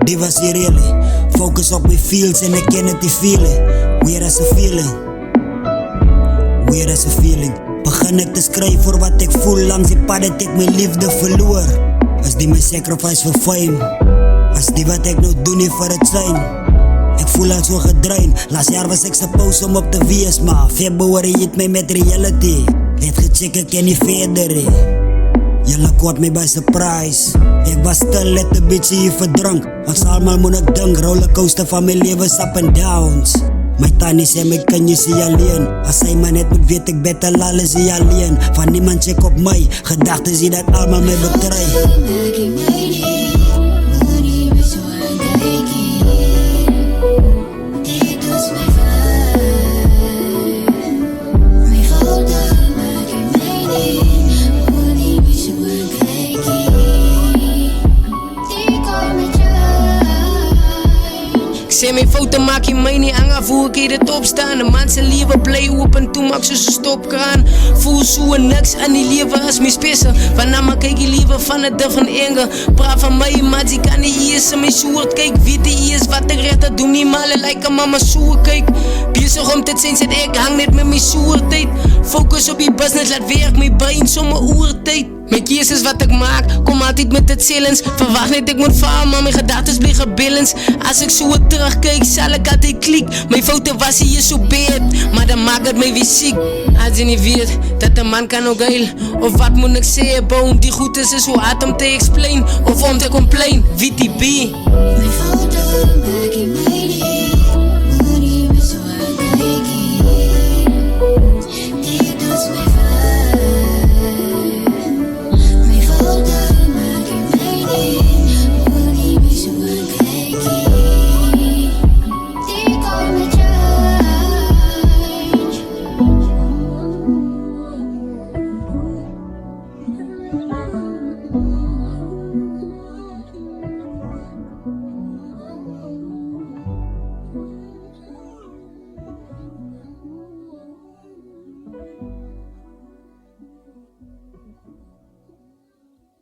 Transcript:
die was die really. Focus op my feels en ek ken het die feeling. Weird as a feeling. Weird as a feeling. Begin ek te skryf voor wat ek voel. Langs die pad het ek my liefde verloor. Is die my sacrifice for fame? Is die wat ek nou doen nie vir het zijn? Ek voel al so gedrein. Laas jaar was ek suppose om op te wees, maar February het my met reality. Het gecheck ek ken nie verder he. Julle caught me by surprise. Ek was stil net 'n bietjie hier verdrink. Ons almal moet ek dink, rollercoaster van my lewe up and downs. My tannie sê my kan jy sien alleen. As sy maar net moet weet ek beter al is hy alleen. Van niemand check op my, gedagtes die dat almal my betry. Sê my foute maak jy my nie anga, voel ek hier dit opstaan. 'n man se lewe bly open, toe maak soos 'n stopkraan. Voel so niks in die lewe as my spesiaal. Vanaf maar kyk jy liewe van 'n different angle. Praat van my, maar jy kan nie eers in my soort kyk. Weet jy eers wat ek regte doen nie, maar like 'n mama so kyk. Besig om te sien dat ek hang net met my soortyd. Focus op die business, laat werk my brein sommer oortyd. My keuses wat ek maak, kom altyd met het challenge. Verwag net ek moet faal, maar my gedagtes bly gebalance. As ek so terugkyk, sal ek altyd klik. My foute was hier so bad, maar dan maak het my weer siek. As jy nie weet, dat 'n man kan ook huil. Of wat moet ek sê, boom, die goed is so hard om te explain. Of om te complain, wie die be.